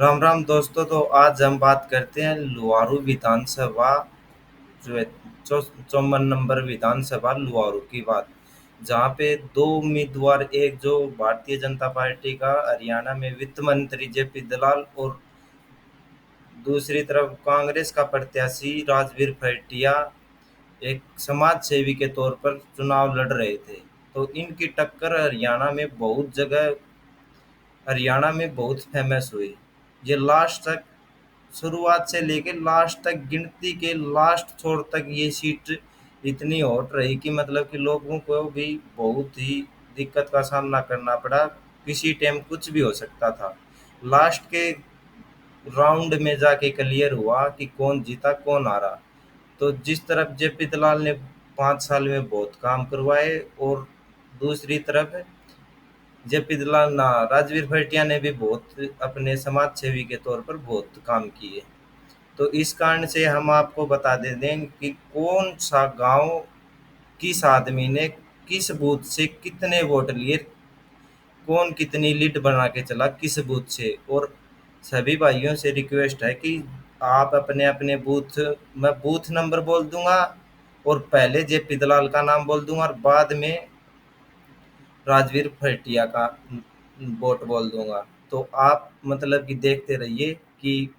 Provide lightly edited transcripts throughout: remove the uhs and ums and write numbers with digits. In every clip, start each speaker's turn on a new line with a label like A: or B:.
A: राम राम दोस्तों। तो आज हम बात करते हैं लुवारू विधानसभा जो है 54 नंबर विधानसभा लुवारू की बात, जहाँ पे दो उम्मीदवार, एक जो भारतीय जनता पार्टी का हरियाणा में वित्त मंत्री जेपी दलाल और दूसरी तरफ कांग्रेस का प्रत्याशी राजवीर भटिया एक समाज सेवी के तौर पर चुनाव लड़ रहे थे। तो इनकी टक्कर हरियाणा में बहुत फेमस हुई। ये लास्ट तक, शुरुआत से लेके लास्ट तक, गिनती के लास्ट छोर तक ये सीट इतनी हॉट रही कि मतलब कि लोगों को भी बहुत ही दिक्कत का सामना करना पड़ा। किसी टाइम कुछ भी हो सकता था। लास्ट के राउंड में जाके क्लियर हुआ कि कौन जीता कौन हारा। तो जिस तरफ जेपी दलाल ने 5 साल में बहुत काम करवाए, और दूसरी तरफ जेपी दलाल ना राजवीर भटिया ने भी बहुत अपने समाज सेवी के तौर पर बहुत काम किए। तो इस कारण से हम आपको बता दे दें कि कौन सा गांव, किस आदमी ने किस बूथ से कितने वोट लिए, कौन कितनी लीड बना के चला किस बूथ से। और सभी भाइयों से रिक्वेस्ट है कि आप अपने अपने बूथ, मैं बूथ नंबर बोल दूंगा और पहले जेपी दलाल का नाम बोल दूंगा और बाद में राजवीर भटिया का वोट बोल दूंगा। तो आप मतलब कि देखते रहिए कि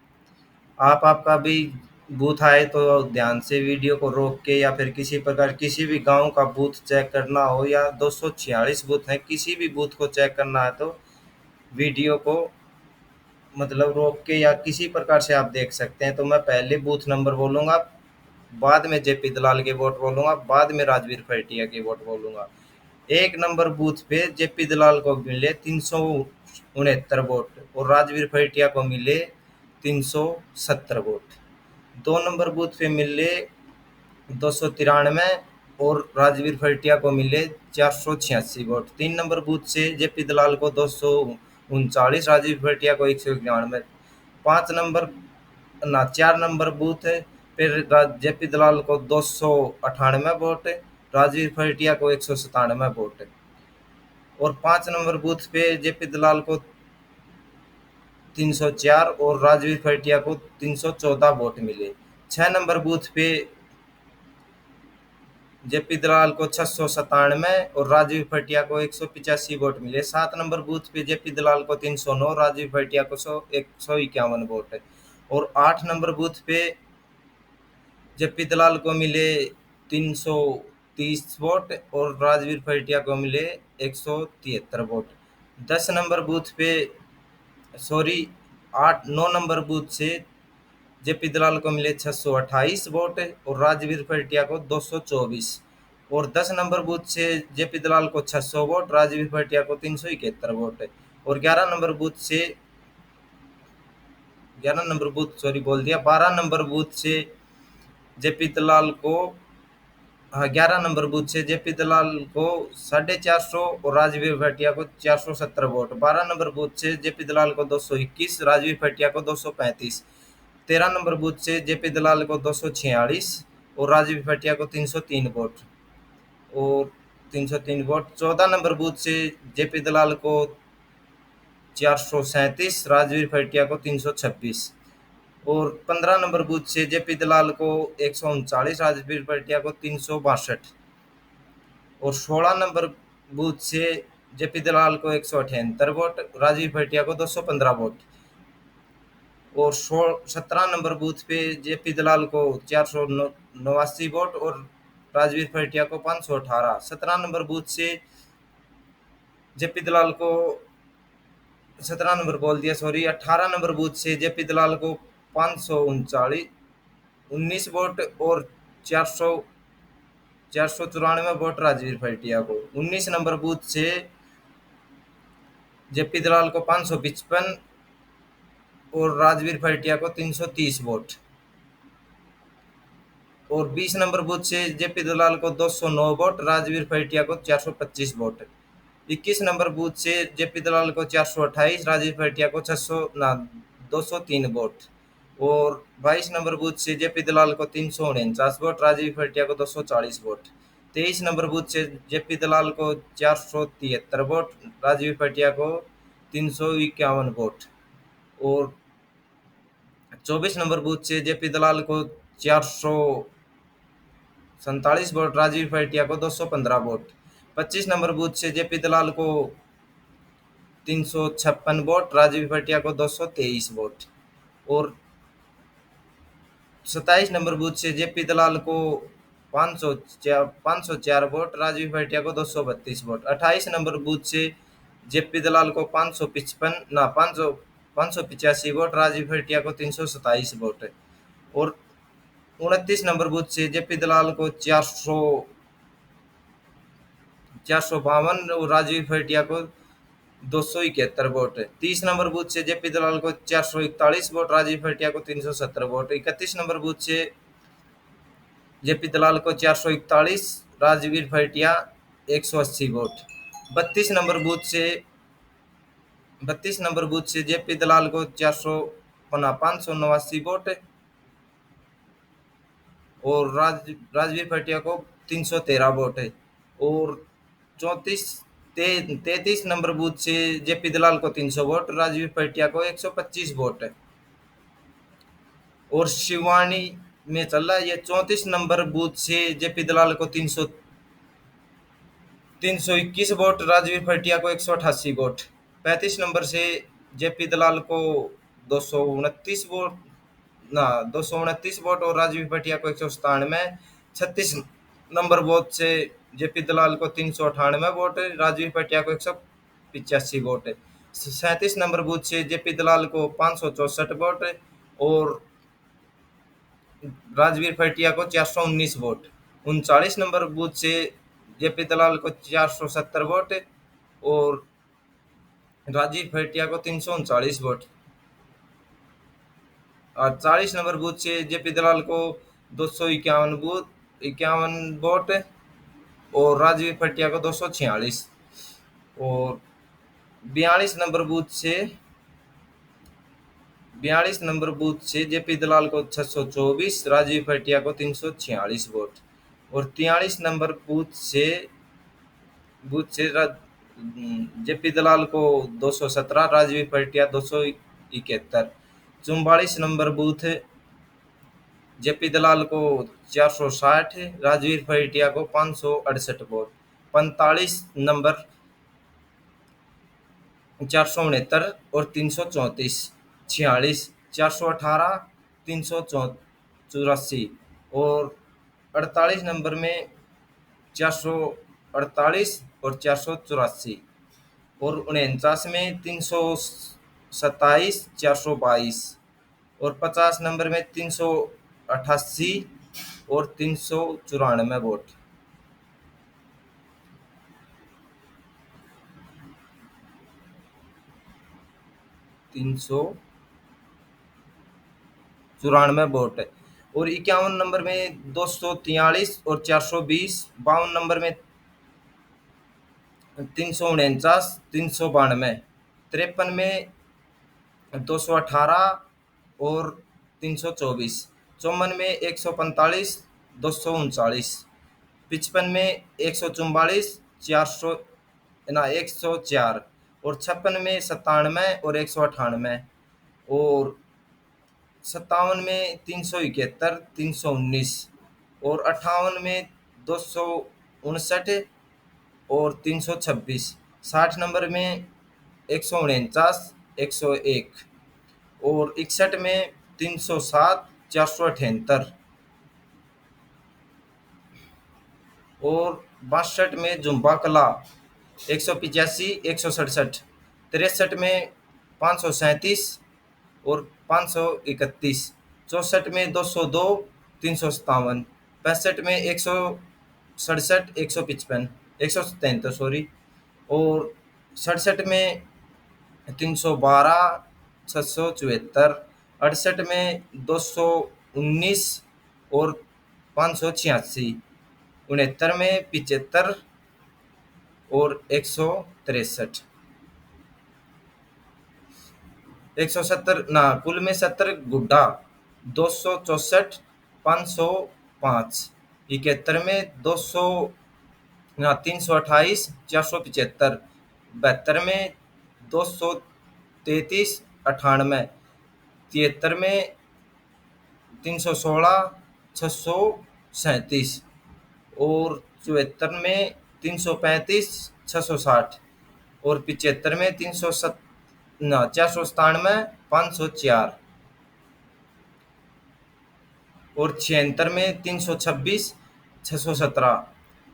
A: आपका भी बूथ आए तो ध्यान से वीडियो को रोक के, या फिर किसी प्रकार किसी भी गांव का बूथ चेक करना हो या 246 बूथ है, किसी भी बूथ को चेक करना है तो वीडियो को मतलब रोक के या किसी प्रकार से आप देख सकते हैं। तो मैं पहले बूथ नंबर बोलूंगा, बाद में जेपी दलाल के वोट बोलूंगा, बाद में राजवीर भटिया के वोट बोलूंगा। 1 नंबर बूथ पे जेपी दलाल को मिले 369 वोट और राजवीर भटिया को मिले 370 वोट। 2 नंबर बूथ पे मिले 293 और राजवीर भटिया को मिले 486 वोट। 3 नंबर बूथ से जेपी दलाल को 239, राजीव भटिया को 191। 5 नंबर ना 4 नंबर बूथ है, फिर जेपी दलाल को 298 वोट, राजवीर भटिया को 197 वोट। और 5 नंबर बूथ पे जेपी दलाल को 304 और राजवीर भटिया को 314 वोट मिले। 6 नंबर बूथ पे जेपी दलाल को 697 और राजीव भटिया को 185 वोट मिले। 7 नंबर बूथ पे जेपी दलाल को 309, राजीव भटिया को 151 वोट। और 8 नंबर बूथ पे जेपी दलाल को मिले 330 वोट और राजवीर भटिया को मिले 173 वोट। 10 नंबर बूथ पे, सॉरी, 9 नंबर बूथ से जेपी दलाल को मिले 628 वोट और राजवीर भटिया को 224। और 10 नंबर बूथ से जेपी दलाल को 600 वोट, राजवीर भटिया को 371 वोट। और 11 नंबर बूथ, सॉरी बोल दिया, 12 नंबर बूथ से जेपी दलाल को, हाँ, 11 नंबर बूथ से जेपी दलाल को 450 और राजवीर भटिया को 470 वोट। 12 नंबर बूथ से जेपी दलाल को 221, राजवीर भटिया को 235। 13 नंबर बूथ से जेपी दलाल को 246 और राजवीर भटिया को 303 वोट। और 303 वोट। 14 नंबर बूथ से जेपी दलाल को 437, राजवीर भटिया को 326। और 15 नंबर बूथ से जेपी दलाल को 139, राजवीर भटिया को 362। और 16 नंबर बूथ से जेपी दलाल को 178 वोट, राजीव भटिया को 215 वोट। और 17 नंबर बूथ पे जेपी दलाल को 489 वोट और राजवीर भटिया को 518। 17 नंबर बूथ से जेपी दलाल को, 17 नंबर बोल दिया, सॉरी, 18 नंबर बूथ से जेपी दलाल को 539 19 वोट और 494 वोट राजवीर भटिया को। 19 नंबर बूथ से जेपी दलाल को 555 और राजवीर भटिया को 330 वोट। और 20 नंबर बूथ से जेपी दलाल को 209 वोट, राजवीर भटिया को 425 वोट। 21 नंबर बूथ से जेपी दलाल को 428, राजवीर भटिया को 203 वोट। और 22 नंबर बूथ से जेपी दलाल को 349 वोट, राजीव भटिया को 240 वोट। 23 नंबर बूथ से जेपी दलाल को 473 वोट, राजीव भटिया को 351 वोट। और 24 नंबर बूथ से जेपी दलाल को 447 वोट, राजीव पैटिया को 215 वोट। 25 नंबर बूथ से जेपी दलाल को 356 वोट, राजीव पैटिया को 223 वोट। और 27 नंबर बूथ से जेपी दलाल को 504 वोट, राजीव भाटिया को 232 वोट। 28 नंबर बूथ से जेपी दलाल को 585 वोट, राजीव भाटिया को 327 वोट। और 29 नंबर बूथ से जेपी दलाल को 452 और राजीव भाटिया को 271 वोट। 30 नंबर बूथ से जेपी दलाल को 441 वोट, राजीव भाटिया को 370 वोट। 31 नंबर बूथ से जेपी दलाल को 441, Rajveer Bhatia 180 vote. 32 number booth से जेपी दलाल को 589 वोट और राजवीर भाटिया को 313 वोट है। और 33 नंबर बूथ से जेपी दलाल को 300 वोट, राजवीर भाटिया को 125 वोट है। और शिवानी में चल रहा है ये 34 नंबर बूथ से जेपी दलाल को 321 वोट, राजवीर भाटिया को 188 वोट। 35 नंबर से जेपी दलाल को 229 वोट, ना 229 वोट और राजवीर भाटिया को 197। 36 नंबर बूथ से जेपी दलाल को 398 वोट, राजवीर भाटिया को 185 वोट। 37 नंबर बूथ से जेपी दलाल को 564 वोट और राजवीर भाटिया को 419 वोट। 39 नंबर बूथ से जेपी दलाल को 470 वोट और राजीव भाटिया को 339 वोट। और 40 नंबर बूथ से जेपी दलाल को 251 वोट और राजीव भाटिया को 246। और 42 नंबर बूथ से जेपी दलाल को 624, राजीव भाटिया को 346 वोट। और 43 नंबर बूथ से जेपी दलाल को 217, राजीव भाटिया 271। 44 नंबर बूथ जेपी दलाल को 460, राजवीर भाटिया को 568 वोट। 45 नंबर 469 और 334। 46, 418, 384। और 48 नंबर में 448 और 484। और 49 में 327, 422। और 50 नंबर में 388 और 394 वोट। 394 वोट। और 51 नंबर में 243 और 420। 52 नंबर में 349, 392। 53 में 218 और 324। 54 में 145, 239। 55 में 144, 400 ना 104। और 56 में 97 और 198। और 57 में 371, 319। और 58 में 259 और 326। 60 नंबर में 149, 101। और 61 में 307, 478। और 62 में जुम्बा कला 185, 167। 63 में 537 और 531। 64 में 202, 357। 65 में 167, 155, 173 सॉरी। और 67 में 312, 674। 68 में 219 और 586। 69 में 75 और 163। 170 ना कुल में 70 गुड्डा 264, 505। 71 में 200 ना 328, 475। 72 में 233, 98। 73 में 316, 637। और 74 में 335, 660। और 75 में 307 ना 497, 504। और 76 में 326, 617।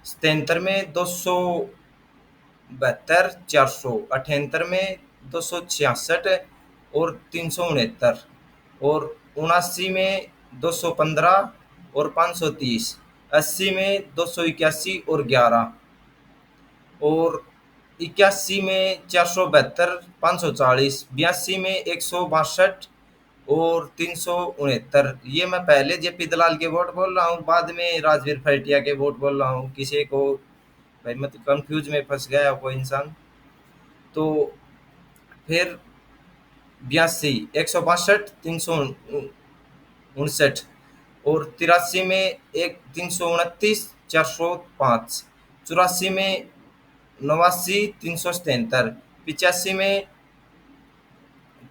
A: 77 में 272, 478 में 266 और 369। और 79 में 215 और 530। 80 में 281 और 11। और 81 में 472, 540। 82 में 162 और 369। ये मैं पहले जेपी दलाल के वोट बोल रहा हूँ, बाद में राजवीर फैटिया के वोट बोल रहा हूँ। किसी को भाई मतलब कंफ्यूज में फंस गया कोई इंसान तो फिर 82, 162, 359। और 83 में एक 329, 405। 84 में 89, 377। 85 में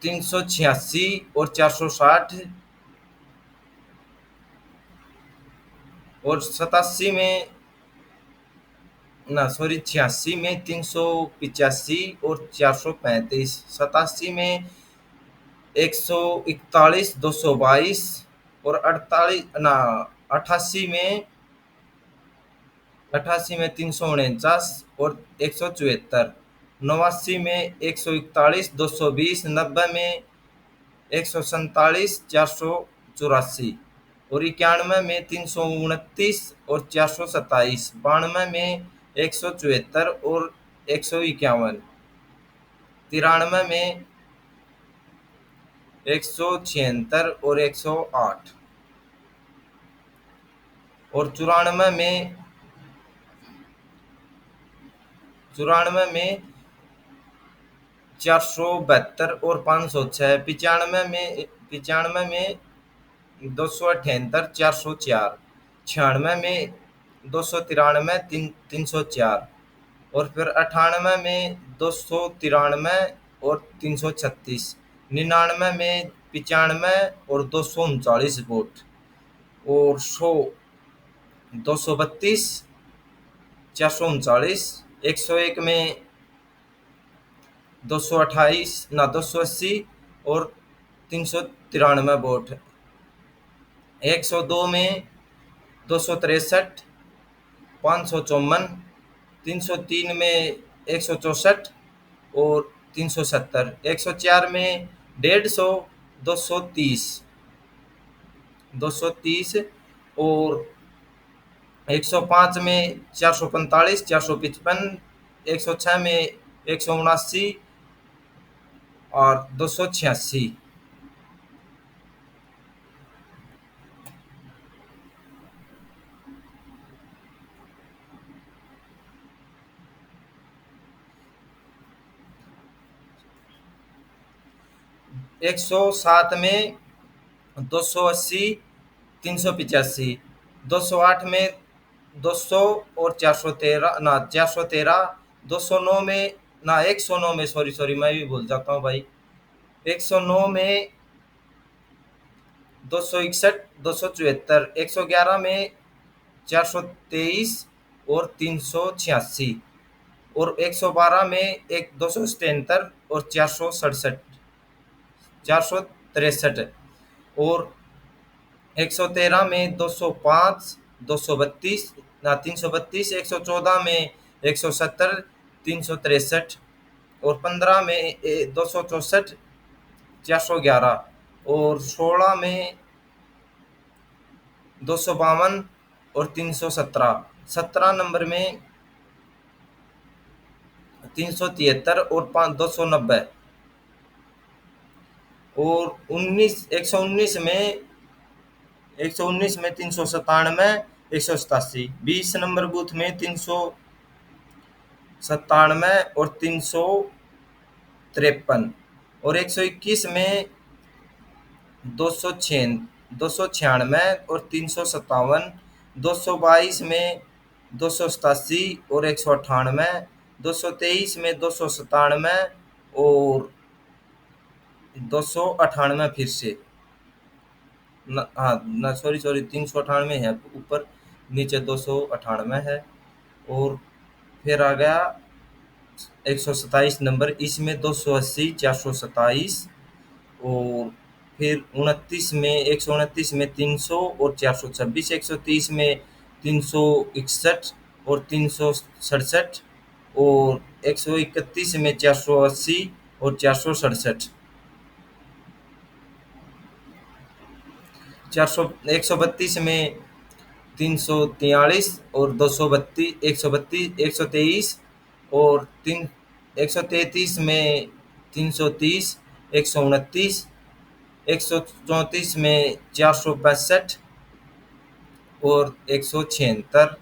A: 386 और 460। और 87 में ना सॉरी 86 में 385 और 435। 87 में 141, 222। और 48 ना 88 में 349 और 174। 89 में 141, 220। 90 में 147, 484। और 91 में 329 और 427। 92 में 174 और 151। 93 में 176 और 108। और 94 में 472 और 506। 95 में 278, 404। 96 में 293, 304। और फिर 98 में 293 और 336। 99 में 95 और 239 वोट। और 100, 232, 439। 101 में 228 ना 280 और 393 वोट। 102 में 263, 554। 303 में 164 और 370। 104 में 150, 230, 230। और 105 में 445, 455। 106 में 179 और 286। 107 में 280, 385। 208 में 200 और 413 ना 413। 209 में ना 109 में सॉरी सॉरी मैं भी भूल जाता हूँ भाई। 109 में 261, 274। 111 में 423 और 386। और 112 में एक 277 और 467, 463। और 113 में 205, 232 ना 332। 114 में 170, 363। और 15 में 264, 411। और 16 में 252 और 317। 17 नंबर में 373 और 290। और 119 में 397, 187। 20 नंबर बूथ में 397 और 353। और 121 में 296 और 357। 222 में 287 और 198। 223 में 297 और 298 फिर से। हाँ ना, सॉरी सॉरी, 398 है ऊपर, नीचे 298 है। और फिर आ गया 127 नंबर, इसमें 280, 427। और फिर 29 में, 129 में 300 और 426, 130 में 361 और 367, और 131 में 480 और 467, 132 में 343 और 232, 132, 123, और तीन 133 में 330, 129, 134 में 465, और 176,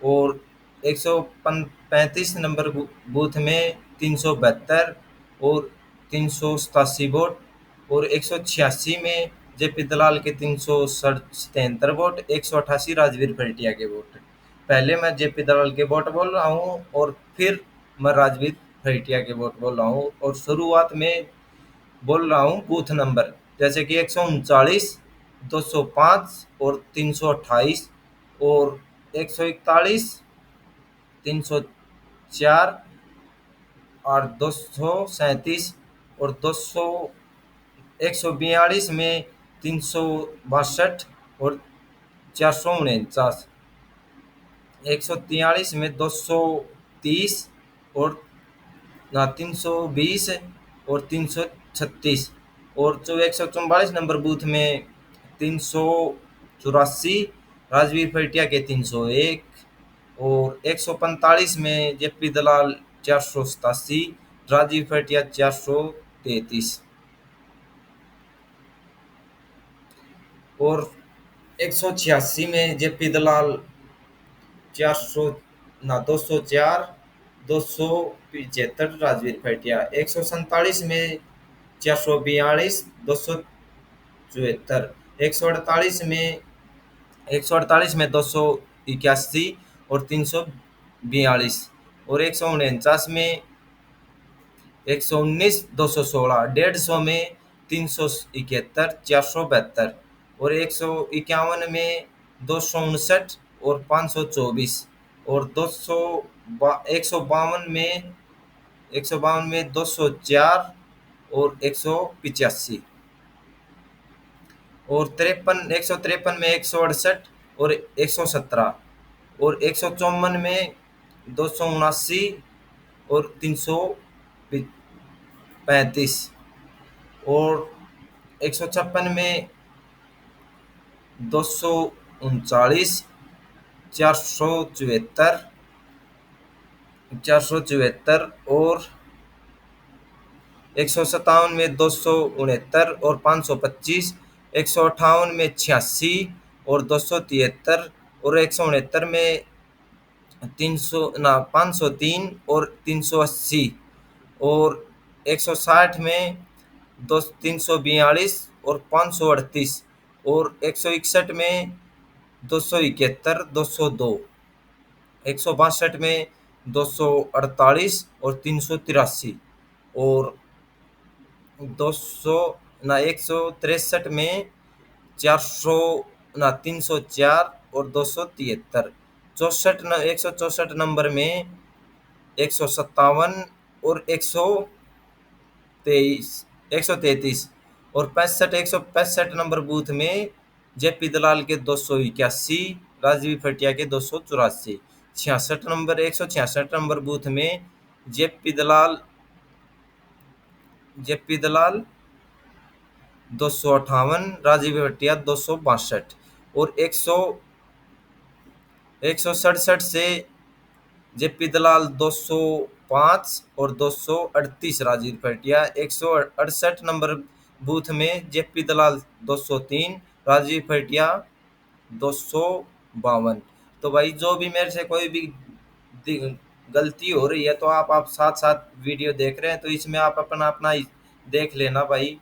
A: और 135 नंबर बूथ में 372 और 387 वोट, और 186 में जेपी दलाल के 377 वोट, 188 राजवीर भरटिया के वोट। पहले मैं जेपी दलाल के वोट बोल रहा हूँ, और फिर मैं राजवीर भरटिया के वोट बोल रहा हूँ, और शुरुआत में बोल रहा हूँ बूथ नंबर, जैसे कि 139, 205 और 328, और 141, 304 और 237, और 142 में 362 और 449, 143 में 230 और 320 और 336, और जो 144 नंबर बूथ में 384 राजवीर फटिया के 301, और 145 में जेपी दलाल 487, राजीव फटिया 433, और 186 में जेपी दलाल 400 ना 204, 275 राजवीर फटिया, 147 में 442, 274, 148 में 281 और 342, और 149 में 119, 216, 150 में 371, 472, और 151 में 259 और 524, और 152 में 204 और 185, और 153 में 168 और 117, और 154 में 279 और 335, और 156 में 239, 474, 474, और 157 में 269 और 525, 158 में 86 और 273, और 169 में 503 और 380, और 160 में 342 और 538, और 161 में 271, 202, 162 में 248 और 383, और 200 ना 163 में 400 ना 304 और 273, 164 नंबर में 157 और 123, 133, और 165 नंबर बूथ में जेपी दलाल के 281, राजवी फटिया के 284, 166 नंबर बूथ में जेपी दलाल जेपी दलाल 258, राजीव भटिया 262, और 167 से जेपी दलाल 205 और 238, राजीव भटिया 168 नंबर बूथ में जेपी दलाल 203, राजीव भटिया 252। तो भाई जो भी मेरे से कोई भी गलती हो रही है, तो आप साथ साथ वीडियो देख रहे हैं, तो इसमें आप अपना अपना देख लेना भाई,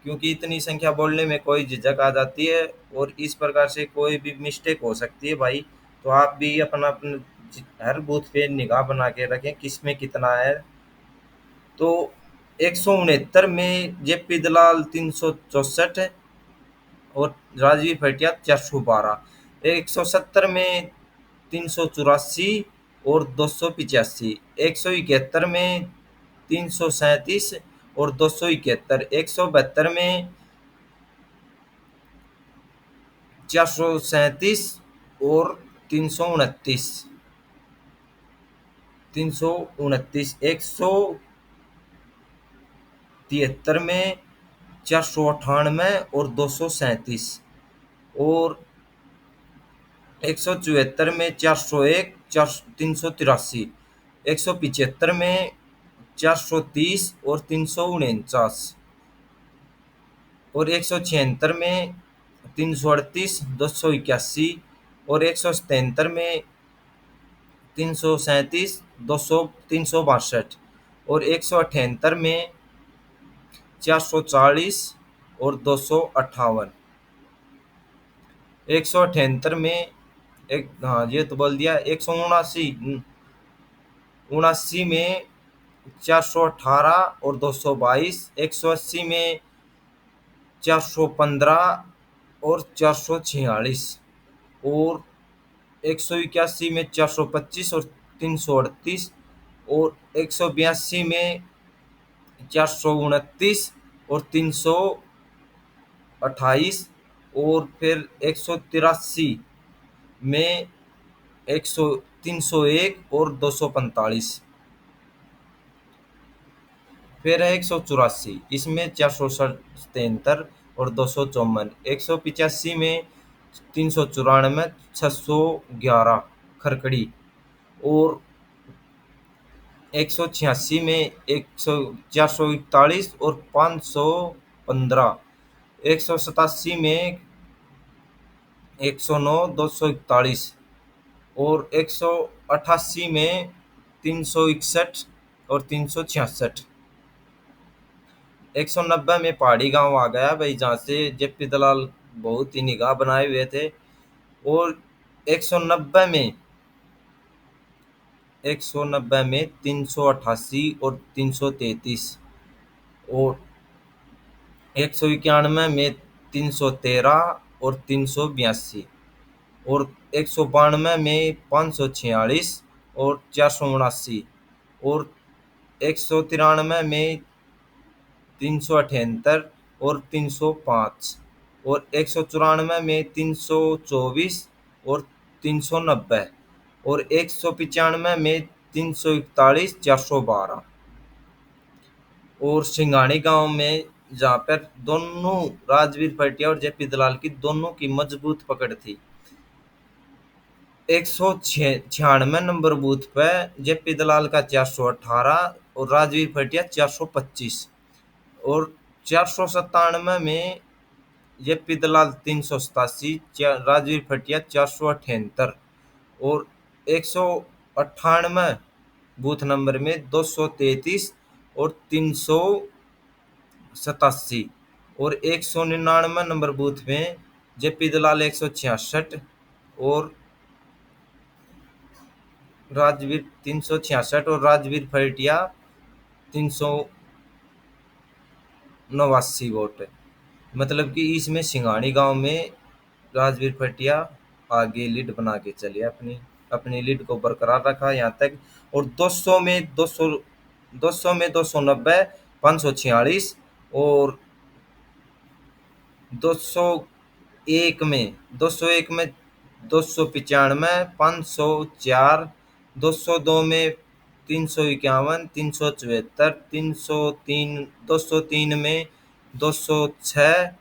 A: क्योंकि इतनी संख्या बोलने में कोई झिझक आ जाती है, और इस प्रकार से कोई भी मिस्टेक हो सकती है भाई। तो आप भी अपना अपना हर बूथ पे निगाह बना के रखें किसमें कितना है। तो 169 में जेपी दलाल 364, और राजवीर भटिया 412। 170 में 384 और 285। 171 में 337 और 271। 172 में 437 और 329। 329। 173 में 498 और 237। और 174 में 401 383। 175 में 430 और 349। और 176 में 338 281। और 177 में 337 200 362। और 178 में 440 और 258। 178 में एक, हाँ ये तो बोल दिया। 179 उनासी में 418 और 222। 180 में 415 और 446। और 181 में 425 और 338। और 182 में 429 और 328। और फिर 183 में 301 और 245। फिर है 184, इसमें 477 और 254। 185 में 394 611 खरकड़ी। और 186 में 441 और 515। 187 में 109 241। और 188 में 361 और 366। 190 में पहाड़ी गांव आ गया भाई, जहाँ से जेपी दलाल बहुत ही निगाह बनाए हुए थे। और 190 में 388 और 333। और 191 में 313 और 382। और 192 में 546 और 479। और 193 में 378 और 305। और 194 में 324 और 390। और 195 में 341 412। और सिंघानी गांव में, जहाँ पर दोनों राजवीर भटिया और जेपी दलाल की दोनों की मजबूत पकड़ थी, 196 नंबर बूथ पे जेपी दलाल का 418 और राजवीर भटिया 425। और 497 में जेपी दलाल 387, राजवीर भटिया 478। और 198 बूथ नंबर में 233 और 387। और 199 नंबर बूथ में जेपी दलाल 166 और राजवीर 366 और राजवीर भटिया 389 वोट। मतलब कि इसमें सिंघानी गांव में राजवीर भटिया आगे लीड बना के चले, अपनी अपनी लीड को बरकरार रखा यहाँ तक। और 200 में 200, 200 में 290 546। और 201 में 201 में 295 504। 202 में 351 374। 303 203 में 206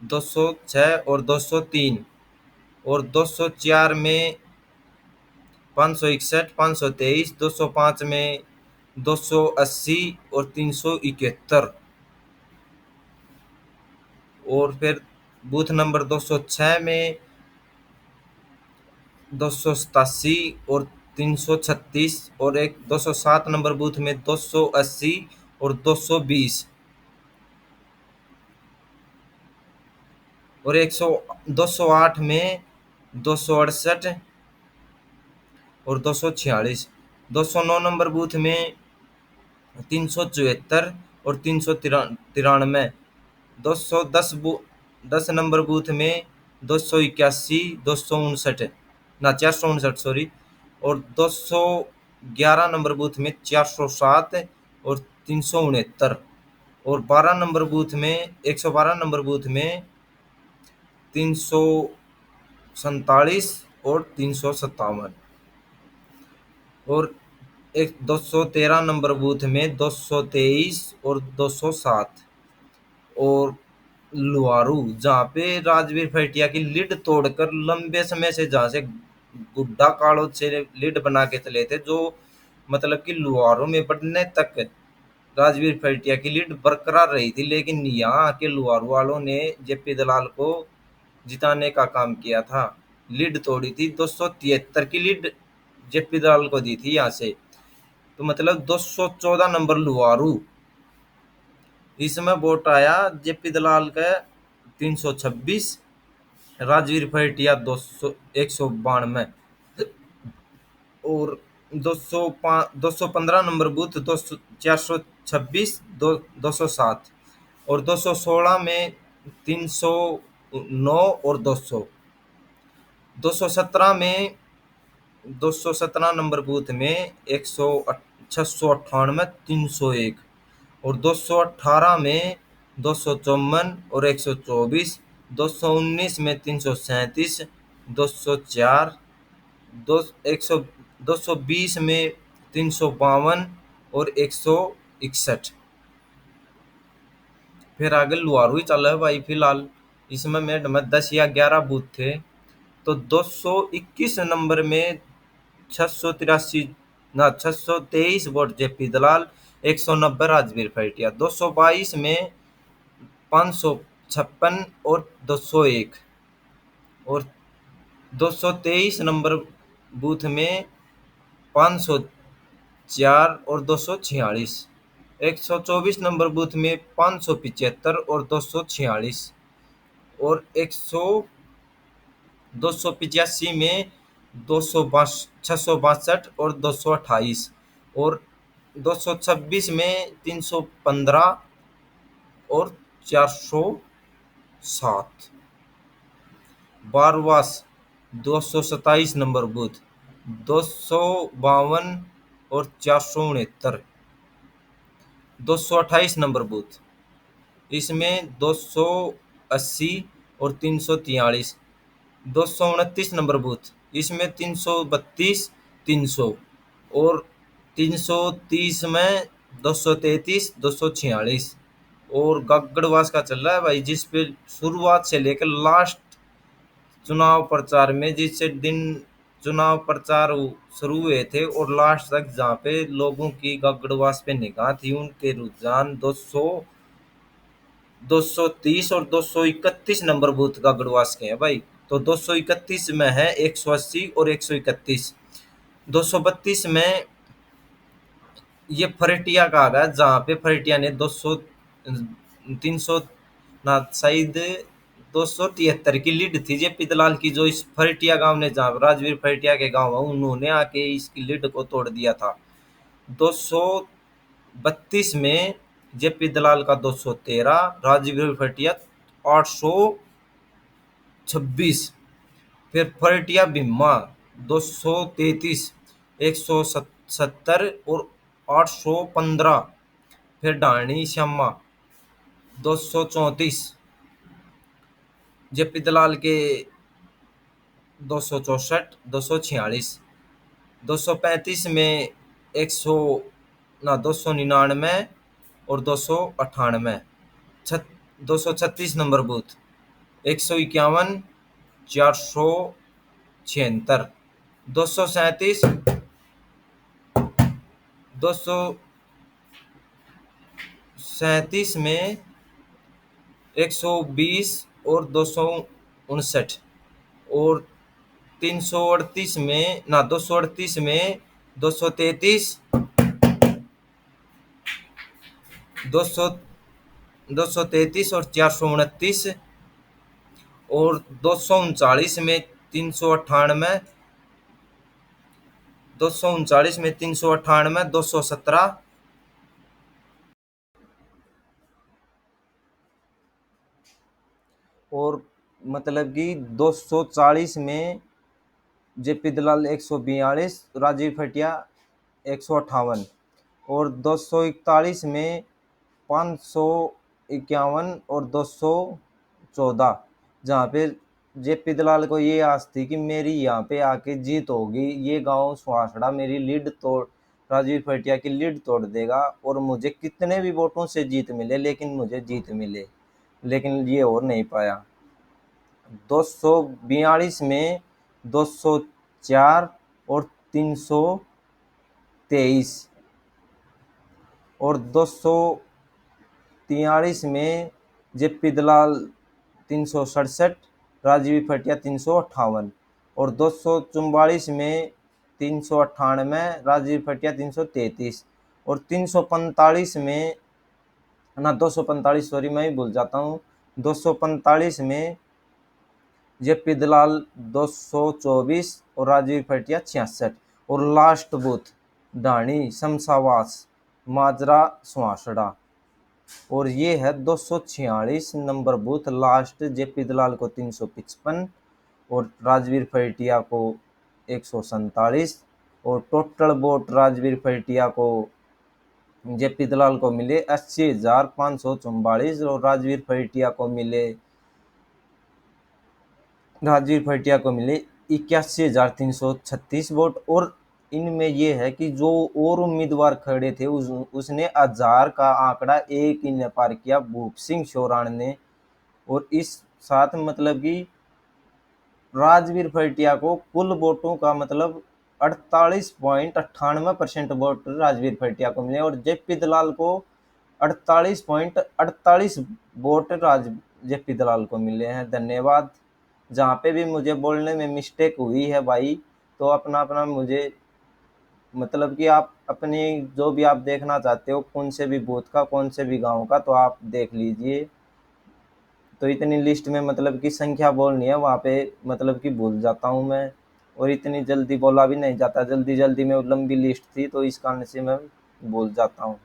A: 206 और 203। और 204 में 561 523। 205 में 280 और 371। और फिर बूथ नंबर 206 में 287 और 336। और एक 207 नंबर बूथ में 280 और 220। और 208 में 268 और 246। 209 नंबर बूथ में 374 और 393। 210 10 नंबर बूथ में 281, 259, ना 459 सॉरी, और 211 नंबर बूथ में 407 और 369, और 12 नंबर बूथ में 112 नंबर बूथ में 347 और 357, और एक 213 नंबर बूथ में 223 और 207, और लुहारू जहाँ पे राजवीर फैटिया की लीड तोड़कर लंबे समय से जहाँ से गुड्डा कालों से लीड बना के चले थे, जो मतलब कि लुहारों में बढ़ने तक राजवीर फैटिया की लीड बरकरार रही थी, लेकिन यहाँ के लुहारू वालों ने जेपी दलाल को जिताने का काम किया था। लीड तोड़ी थी, 273 की लीड जेपी दलाल को दी थी यहाँ से। तो मतलब 214 नंबर लुहारू, इसमें वोट आया जेपी दलाल का 326, राजवीर फैटिया 200 192, और 215 नंबर बूथ 426, 207, और 216 में 309 और 217 में 217 नंबर बूथ में 698, 301, और 218 में 254 और 124, 219 में 337, 204, दो 220 में 352 और 161। फिर आगे लुहारू ही चल रहा है भाई फिलहाल। इसमें मेड में 10 या 11 बूथ थे। तो 221 नंबर में 683, ना 623 वोट जेपी दलाल, 190 राजवीर फैटिया, 222 में 556 और 201, और 223 नंबर बूथ में 504 और 246, 124 नंबर बूथ में 575 और 246, और 285 में 662 और 228, और 226 में 315 और 407। बारवास 227 नंबर बूथ 252 और 469, 228 नंबर बूथ, इसमें 280 और 343, 229 नंबर बूथ, इसमें 332, 300, और 330 में 233, 246, और गगड़वास का चल रहा है भाई, जिस पे शुरुआत से लेकर लास्ट चुनाव प्रचार में, जिस दिन चुनाव प्रचार शुरू हुए थे और लास्ट तक जहाँ पे लोगों की गगड़वास पे निगाह थी, उनके रुझान 230 और 231 नंबर बूथ गगड़वास के हैं भाई। तो 231 में है 180 और 131, 232 में ये फरेटिया का आ गया, जहाँ पे फरेटिया ने 200 300 ना शायद 273 की लीड थी जेपी दलाल की, जो इस फरेटिया गांव ने, जहाँ राजवीर फरेटिया के गांव है, उन्होंने आके इसकी लीड को तोड़ दिया था। 232 में जेपी दलाल का 213, राजवीर फरेटिया 826, फिर फरेटिया भीमा 233, 170 और 815, फिर ढाणी श्यामा 234, जेपी दलाल के 264, 246, 235 में 100 ना 299 और 298, 236 नंबर बूथ, 151, 476, 237, 237 में 120 और 259, और 338 में ना 238 में 233, 200 233 और 429, और 239 में 398, 239 में 398, 217, और मतलब कि 240 में जेपी दलाल 142, राजीव फटिया 158, और 241 में 551 और 214, जहाँ पे जेपी दलाल को ये आस थी कि मेरी यहाँ पे आके जीत होगी, ये गांव सुहासड़ा मेरी लीड तोड़, राजीव फटिया की लीड तोड़ देगा और मुझे कितने भी वोटों से जीत मिले, लेकिन मुझे जीत मिले, लेकिन ये हो नहीं पाया। 242 में 204 और 323, और 243 में जेपी दलाल 367, राजीव फटिया 358, और 244 में 398, राजीव फटिया 333, और 345 में ना 245, सॉरी मैं ही भूल जाता हूँ, 245 में जेपी दलाल 224 और राजीव फटिया 66, और लास्ट बूथ ढाणी शमशावास माजरा सुहासड़ा, और ये है 246 number booth last, JP Dalal को 355 और राजवीर फटिया को 147, और टोटल वोट राजवीर फटिया को जेपी दलाल को मिले 80,544, और राजवीर फटिया को मिले 81,336 वोट। और इनमें ये है कि जो और उम्मीदवार खड़े थे उसने 1000 का आंकड़ा एक ही ने पार किया, भूप सिंह शोराण ने। और इस साथ मतलब कि राजवीर फटिया को कुल वोटों का मतलब 48.98% वोट राजवीर फटिया को मिले, और जेपी दलाल को 48.48 वोट जेपी दलाल को मिले हैं। धन्यवाद। जहाँ पे भी मुझे बोलने में मिस्टेक हुई है भाई, तो अपना अपना मुझे मतलब कि आप अपनी जो भी आप देखना चाहते हो, कौन से भी बूथ का, कौन से भी गांव का, तो आप देख लीजिए। तो इतनी लिस्ट में मतलब कि संख्या बोलनी है, वहाँ पे मतलब कि भूल जाता हूँ मैं, और इतनी जल्दी बोला भी नहीं जाता, जल्दी जल्दी में लंबी लिस्ट थी तो इस कारण से मैं भूल जाता हूँ।